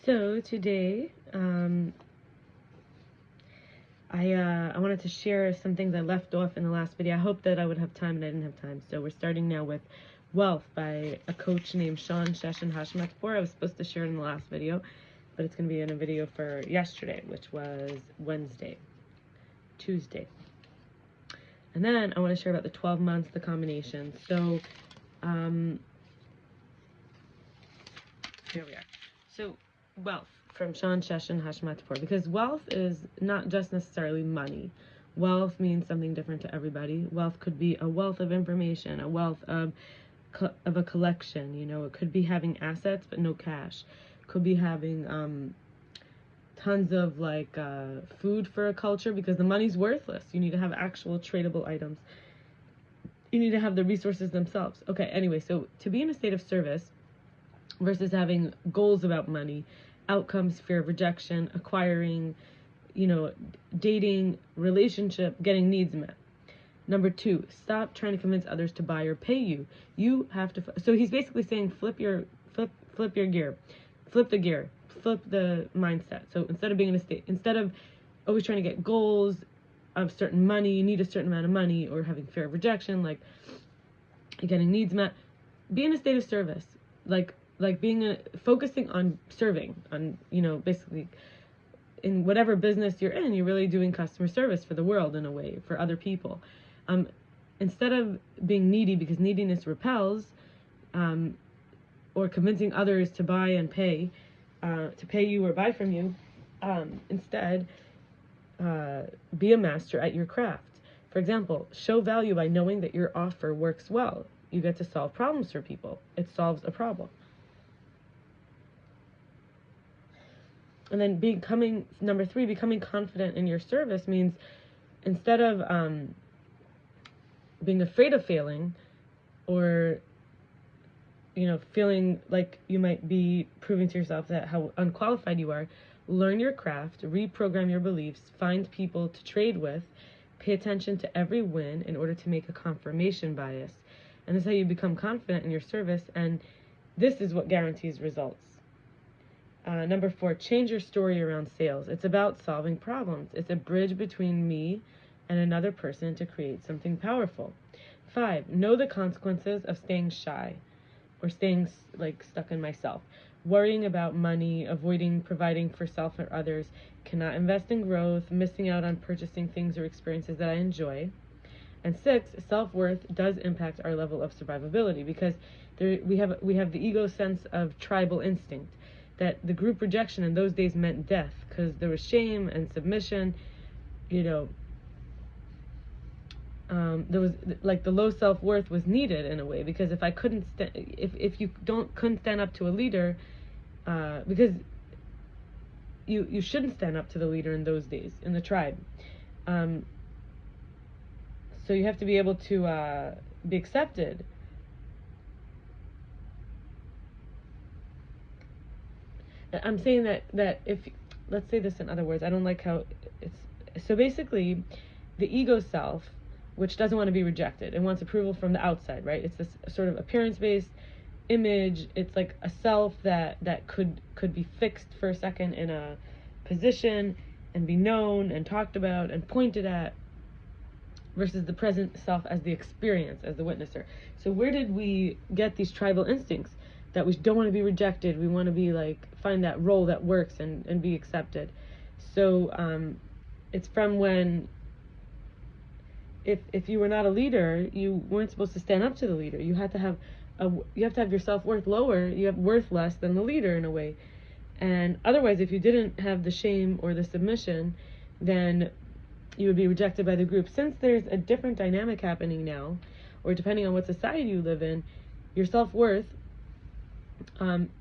So today, I wanted to share some things I left off in the last video. I hope that I would have time, and I didn't have time. So we're starting now with Wealth by a coach named Shawn, sheshn, Hashmatpour. I was supposed to share it in the last video, but it's going to be in a video for yesterday, which was Tuesday. And then I want to share about the 12 months, the combinations. So, here we are. So, wealth from Shawn, sheshn, Hashmatpour, because wealth is not just necessarily money. Wealth means something different to everybody. Wealth could be a wealth of information, a wealth of a collection. You know, it could be having assets but no cash. It could be having tons of food for a culture, because the money's worthless. You need to have actual tradable items. You need to have the resources themselves. Okay, anyway, so to be in a state of service versus having goals about money, outcomes, fear of rejection, acquiring, dating, relationship, getting needs met. Number 2, stop trying to convince others to buy or pay you. You have to. So he's basically saying flip your gear, flip the gear, flip the mindset. So instead of always trying to get goals of certain money, you need a certain amount of money, or having fear of rejection, like getting needs met, be in a state of service, focusing on serving, on basically in whatever business you're in, you're really doing customer service for the world in a way, for other people. Instead of being needy, because neediness repels, or convincing others to buy and pay, to pay you or buy from you, instead, be a master at your craft. For example, show value by knowing that your offer works well. You get to solve problems for people. It solves a problem. And then number 3, becoming confident in your service means instead of being afraid of failing, or feeling like you might be proving to yourself that how unqualified you are, learn your craft, reprogram your beliefs, find people to trade with, pay attention to every win in order to make a confirmation bias. And this is how you become confident in your service, and this is what guarantees results. Number 4, change your story around sales. It's about solving problems. It's a bridge between me and another person to create something powerful. 5, know the consequences of staying shy, or staying stuck in myself. Worrying about money, avoiding providing for self or others, cannot invest in growth, missing out on purchasing things or experiences that I enjoy. And 6, self-worth does impact our level of survivability, because we have the ego sense of tribal instinct, that the group rejection in those days meant death, because there was shame and submission. There was the low self-worth was needed in a way, because if I couldn't if you couldn't stand up to a leader, because you shouldn't stand up to the leader in those days in the tribe. So you have to be able to be accepted. I'm saying that if, let's say this in other words, I don't like how it's, so basically the ego self, which doesn't want to be rejected, it wants approval from the outside, right? It's this sort of appearance-based image. It's like a self that could be fixed for a second in a position and be known and talked about and pointed at, versus the present self as the experience, as the witnesser. So where did we get these tribal instincts? That we don't want to be rejected. We want to be find that role that works and be accepted. So it's from when, if you were not a leader, you weren't supposed to stand up to the leader. You have to have your self-worth lower. You have worth less than the leader in a way. And otherwise, if you didn't have the shame or the submission, then you would be rejected by the group. Since there's a different dynamic happening now, or depending on what society you live in, your self-worth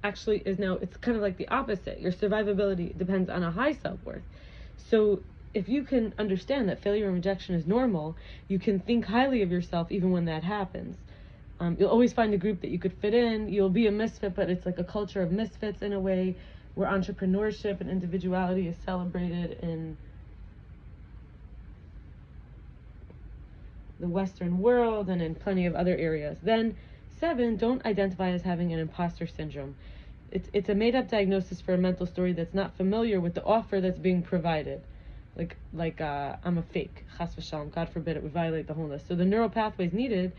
actually is now, it's kind of like the opposite. Your survivability depends on a high self-worth. So if you can understand that failure and rejection is normal, you can think highly of yourself even when that happens. You'll always find a group that you could fit in. You'll be a misfit, but it's like a culture of misfits in a way, where entrepreneurship and individuality is celebrated in the Western world and in plenty of other areas. Then 7, don't identify as having an imposter syndrome. it's a made-up diagnosis for a mental story that's not familiar with the offer that's being provided. I'm a fake, chas v'shalom, God forbid it would violate the wholeness. So the neural pathways needed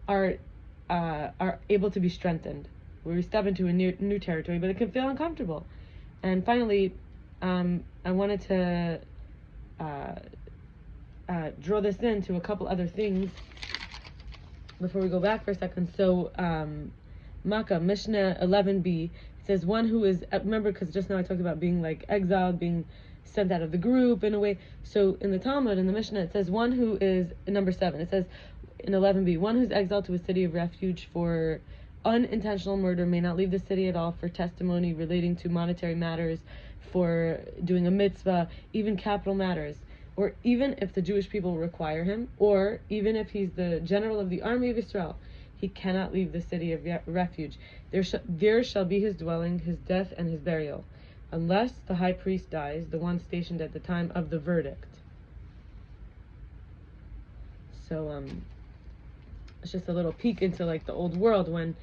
are able to be strengthened, where we step into a new territory, but it can feel uncomfortable. And finally, I wanted to draw this into a couple other things before we go back for a second. So, Makkot, Mishnah 11b, it says one who is, remember, because just now I talked about being like exiled, being sent out of the group in a way. So in the Talmud, in the Mishnah, it says one who is, number 7, it says in 11b, one who's exiled to a city of refuge for unintentional murder may not leave the city at all for testimony relating to monetary matters, for doing a mitzvah, even capital matters, or even if the Jewish people require him, or even if he's the general of the army of Israel, he cannot leave the city of refuge. There shall be his dwelling, his death, and his burial, unless the high priest dies, the one stationed at the time of the verdict. So, it's just a little peek into like the old world when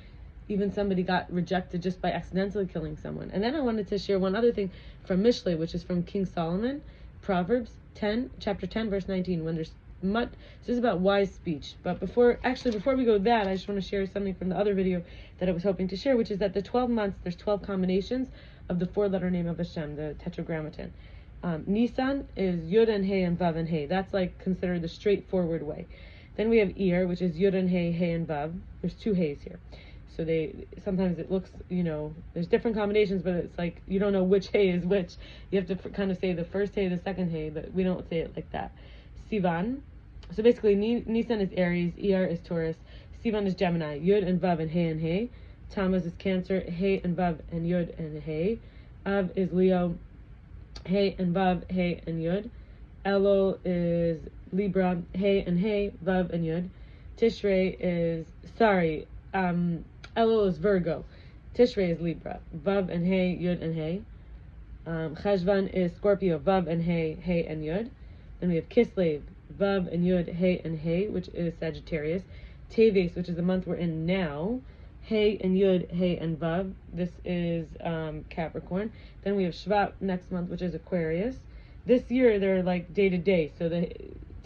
even somebody got rejected just by accidentally killing someone. And then I wanted to share one other thing from Mishlei, which is from King Solomon, Proverbs chapter 10, verse 19, when there's much, this is about wise speech. But before we go to that, I just want to share something from the other video that I was hoping to share, which is that the 12 months, there's 12 combinations of the 4-letter name of Hashem, the tetragrammaton. Nisan is Yud and Hey and Vav and Hey. That's like considered the straightforward way. Then we have Iyar, which is Yud and Hey, Hey and Vav. There's 2 Heys here. So sometimes it looks, there's different combinations, but it's like you don't know which Hey is which. You have to kind of say the first Hey, the second Hey, but we don't say it like that. Sivan. So basically, Nisan is Aries, Iyar is Taurus, Sivan is Gemini, Yud and Vav and Hey. Tammuz is Cancer, Hey and Vav and Yud and Hey. Av is Leo, Hey and Vav, Hey and Yud. Elul is Libra, Hey and Hey, Vav and Yud. Tishrei is, Elul is Virgo, Tishrei is Libra, Vav and Hey, Yud and Hey. Cheshvan is Scorpio, Vav and Hey, Hey and Yud. Then we have Kislev, Vav and Yud, Hey and Hey, which is Sagittarius. Teves, which is the month we're in now, Hey and Yud, Hey and Vav. This is Capricorn. Then we have Shvat next month, which is Aquarius. This year they're like day to day. So the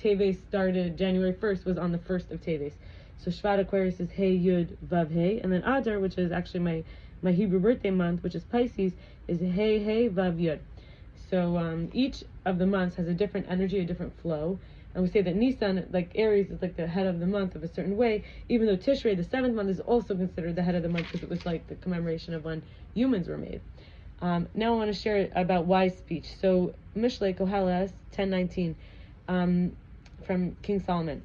Teves started January 1st, was on the 1st of Teves. So Shvat Aquarius is Hey, Yud, Vav, Hey. And then Adar, which is actually my Hebrew birthday month, which is Pisces, is Hey, Hey, Vav, Yud. So each of the months has a different energy, a different flow. And we say that Nisan, like Aries, is like the head of the month of a certain way, even though Tishrei, the 7th month, is also considered the head of the month because it was like the commemoration of when humans were made. Now I want to share about wise speech. So mishlei, koheles 10:19, from King Solomon.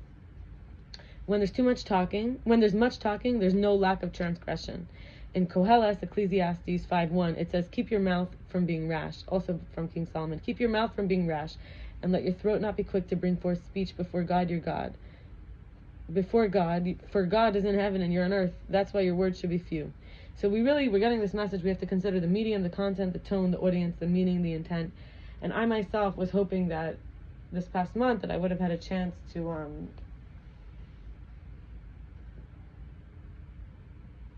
When there's much talking, there's no lack of transgression. In Koheles, Ecclesiastes 5:1, it says, keep your mouth from being rash. Also from King Solomon, keep your mouth from being rash, and let your throat not be quick to bring forth speech before God your God. Before God, for God is in heaven and you're on earth. That's why your words should be few. So we're getting this message. We have to consider the medium, the content, the tone, the audience, the meaning, the intent. And I myself was hoping that this past month that I would have had a chance to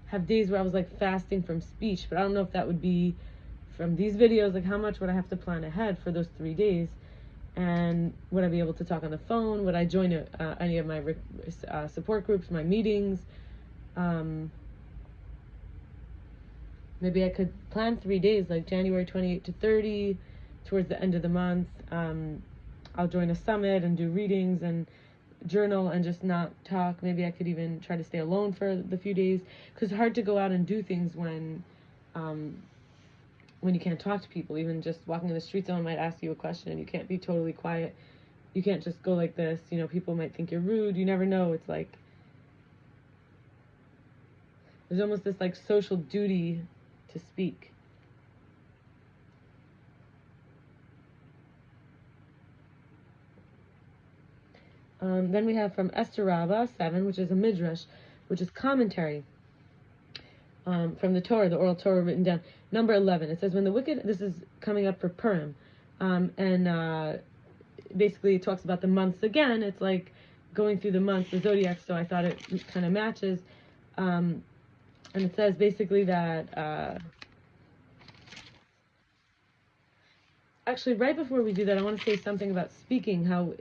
have days where I was like fasting from speech, but I don't know if that would be from these videos. Like, how much would I have to plan ahead for those 3 days? And would I be able to talk on the phone? Would I join any of my support groups, my meetings? Maybe I could plan 3 days, like January 28 to 30, towards the end of the month. I'll join a summit and do readings and journal and just not talk. Maybe I could even try to stay alone for the few days, because it's hard to go out and do things when you can't talk to people. Even just walking in the street, someone might ask you a question and you can't be totally quiet. You can't just go like this. People might think you're rude. You never know. It's like there's almost this like social duty to speak. Then we have from Esther Rabba 7, which is a midrash, which is commentary from the Torah, the oral Torah written down. Number 11, it says, when the wicked, this is coming up for Purim, and basically it talks about the months again. It's like going through the months, the zodiac, so I thought it kind of matches. And it says basically that, actually, right before we do that, I want to say something about speaking, how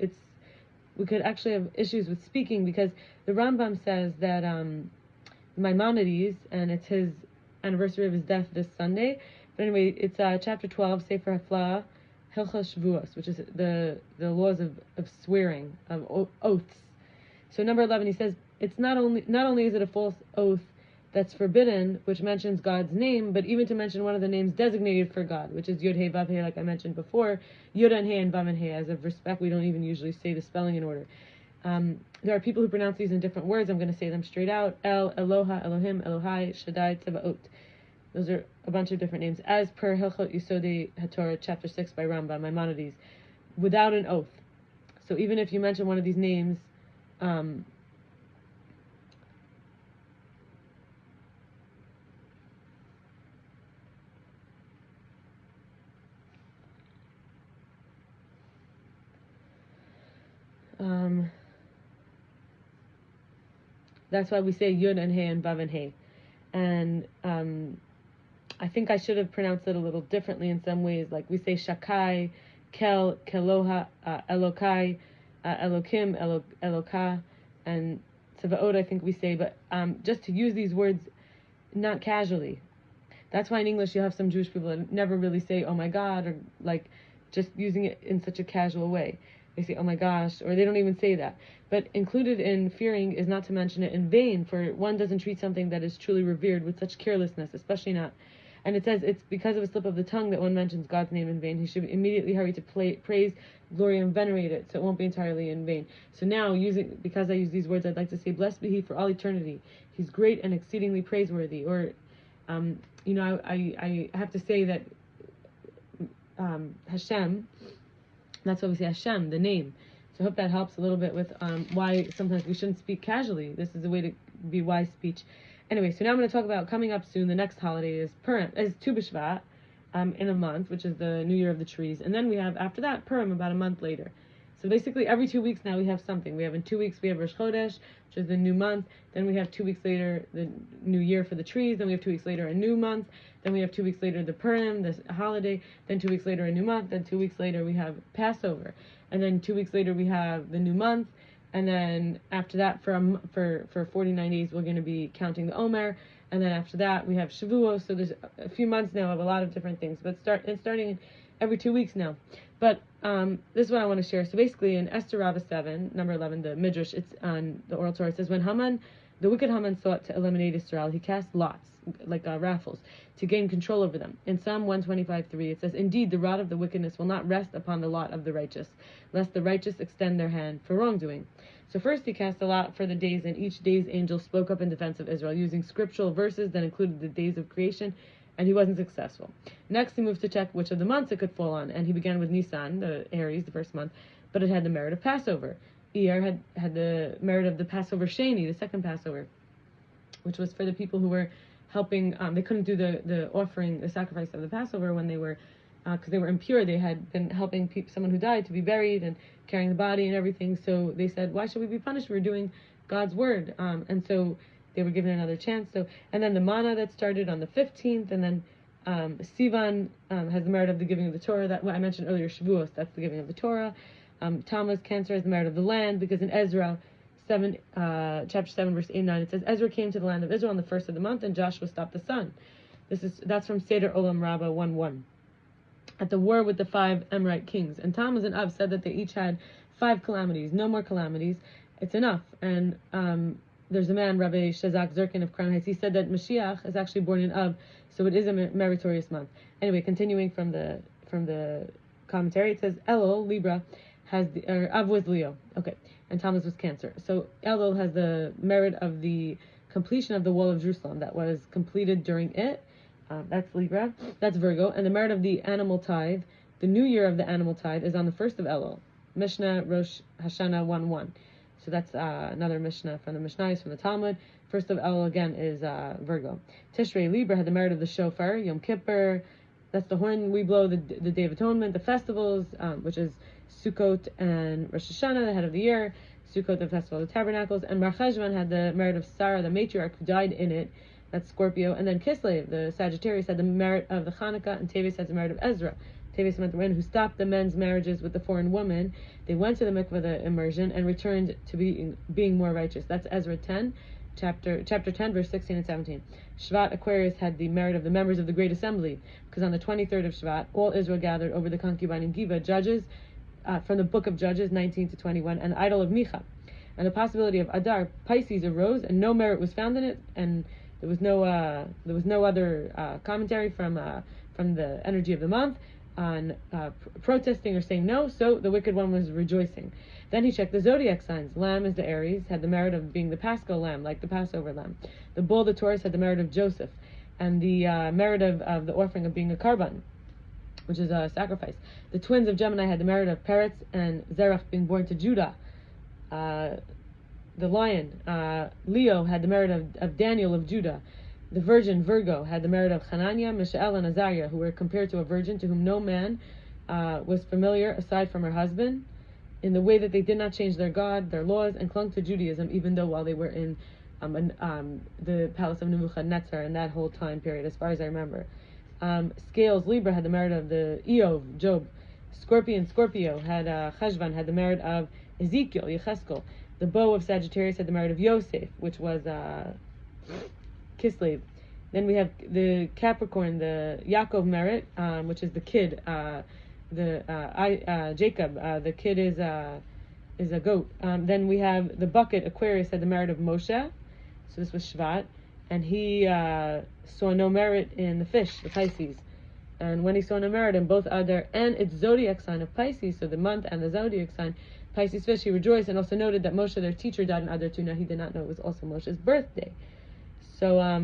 we could actually have issues with speaking, because the Rambam says that Maimonides, and it's his anniversary of his death this Sunday. But anyway, it's chapter 12, Sefer Hafla'ah, Hilchos Shvuos, which is the laws of swearing, of oaths. So number 11, he says, it's not only is it a false oath that's forbidden, which mentions God's name, but even to mention one of the names designated for God, which is Yod He Vav He, like I mentioned before, Yod and He and Vav and He. As of respect, we don't even usually say the spelling in order. There are people who pronounce these in different words. I'm going to say them straight out. El, Eloha, Elohim, Elohai, Shaddai, Tzebaot. Those are a bunch of different names. As per Hilchot Yesodei Hatorah, chapter 6 by Rambam, Maimonides, without an oath. So even if you mention one of these names, that's why we say Yud and He and Vav and He. And I think I should have pronounced it a little differently in some ways. Like we say Shakai, Kel, Keloha, Elokai, Elokim, Eloka, and Tzevaot I think we say, but just to use these words not casually. That's why in English you have some Jewish people that never really say, oh my God, or like just using it in such a casual way. They say, oh my gosh, or they don't even say that. But included in fearing is not to mention it in vain, for one doesn't treat something that is truly revered with such carelessness, especially not. And it says it's because of a slip of the tongue that one mentions God's name in vain. He should immediately hurry to praise, glory, and venerate it, so it won't be entirely in vain. So now, because I use these words, I'd like to say, blessed be He for all eternity. He's great and exceedingly praiseworthy. Or, I have to say that Hashem, that's why we say Hashem, the name. So I hope that helps a little bit with why sometimes we shouldn't speak casually. This is a way to be wise speech. Anyway, so now I'm going to talk about coming up soon. The next holiday is Tu B'Shvat, in a month, which is the New Year of the Trees. And then we have, after that, Purim, about a month later. So basically every 2 weeks now we have something. We have in 2 weeks we have Rosh Chodesh, which is the new month. Then we have 2 weeks later the New Year for the trees. Then we have 2 weeks later a new month. Then we have 2 weeks later the Purim, the holiday. Then 2 weeks later a new month. Then 2 weeks later we have Passover. And then 2 weeks later we have the new month. And then after that for 49 days we're going to be counting the Omer. And then after that we have Shavuos. So there's a few months now of a lot of different things. But starting every 2 weeks now. But this is what I want to share. So basically in Esther Rabba 7, number 11, the Midrash, it's on the oral Torah, it says, when the wicked Haman sought to eliminate Israel, he cast lots, like raffles, to gain control over them. In Psalm 125:3, it says, indeed, the rod of the wickedness will not rest upon the lot of the righteous, lest the righteous extend their hand for wrongdoing. So first he cast a lot for the days, and each day's angel spoke up in defense of Israel, using scriptural verses that included the days of creation, and he wasn't successful. Next, he moved to check which of the months it could fall on, and he began with Nisan, the Aries, the first month, but it had the merit of Passover. Iyar had the merit of the Passover Sheni, the second Passover, which was for the people who were helping. They couldn't do the offering, the sacrifice of the Passover when they were, because they were impure. They had been helping someone who died to be buried and carrying the body and everything. So they said, why should we be punished? We're doing God's word. And so they were given another chance. So, and then the manna that started on the 15th, and then Sivan has the merit of the giving of the Torah. That I mentioned earlier, Shvuos, that's the giving of the Torah. Tammuz, Cancer, has the merit of the land, because in Ezra 7, chapter 7, verse 8 and 9, it says, Ezra came to the land of Israel on the first of the month, and Joshua stopped the sun. That's from Seder Olam Rabbah 1:1. At the war with the 5 Amorite kings, and Tammuz and Av said that they each had 5 calamities. No more calamities. It's enough. And there's a man, Rabbi Zirkind of Crown Heights. He said that Mashiach is actually born in Av, so it is a meritorious month. Anyway, continuing from the commentary, it says Elul, Libra, Av was Leo. Okay, and Tammuz was Cancer. So Elul has the merit of the completion of the wall of Jerusalem that was completed during it. That's Libra. That's Virgo. And the merit of the animal tithe, the new year of the animal tithe, is on the first of Elul. Mishnah, Rosh, Hashana 1:1. So that's another Mishnah from the Mishnais, from the Talmud. First of Elul again is Virgo. Tishrei, Libra, had the merit of the shofar. Yom Kippur, that's the horn we blow, the Day of Atonement. The festivals, which is Sukkot and Rosh Hashanah, the head of the year. Sukkot, the festival of the tabernacles. And Mar Cheshvan had the merit of Sarah, the matriarch, who died in it. that's Scorpio. And then Kislev, the Sagittarius, had the merit of the Hanukkah, and Teves has the merit of Ezra. Teves meant the one who stopped the men's marriages with the foreign woman. They went to the mikveh, the immersion, and returned to being more righteous. That's Ezra 10, chapter 10, verse 16 and 17. Shvat, Aquarius, had the merit of the members of the Great Assembly, because on the 23rd of Shvat, all Israel gathered over the concubine in Giva, Judges, from the book of Judges 19 to 21, and the idol of Micha. And the possibility of Adar, Pisces, arose, and no merit was found in it, and there was no other commentary from the energy of the month on protesting or saying no, so the wicked one was rejoicing. Then he checked the zodiac signs. Lamb is the Aries, had the merit of being the Paschal lamb, like the Passover lamb. The bull, the Taurus, had the merit of Joseph, and the merit of the offering of being a karban, which is a sacrifice. The twins of Gemini had the merit of Peretz and Zerach, being born to Judah. The lion, Leo, had the merit of Daniel of Judah. The virgin, Virgo, had the merit of Hananiah, Mishael, and Azariah, who were compared to a virgin to whom no man was familiar aside from her husband, in the way that they did not change their God, their laws, and clung to Judaism, even though while they were in the palace of Nebuchadnezzar in that whole time period, as far as I remember. Scales, Libra, had the merit of the Eov, Job. Scorpio, had Cheshvan, had the merit of Ezekiel, Yecheskel. The bow of Sagittarius had the merit of Yosef, which was Kislev. Then we have the Capricorn, the Yaakov merit, which is the kid, Jacob. The kid is a goat. Then we have the bucket, Aquarius, had the merit of Moshe. So this was Shvat, and he saw no merit in the fish, the Pisces. And when he saw no merit in both Adar and its zodiac sign of Pisces, so the month and the zodiac sign, Pisces fish, he rejoiced, and also noted that Moshe, their teacher, died in Adar too. Now he did not know it was also Moshe's birthday. So I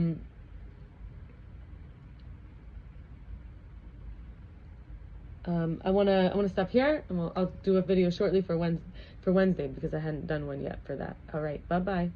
wanna stop here, and I'll do a video shortly for Wednesday because I hadn't done one yet for that. All right, bye bye.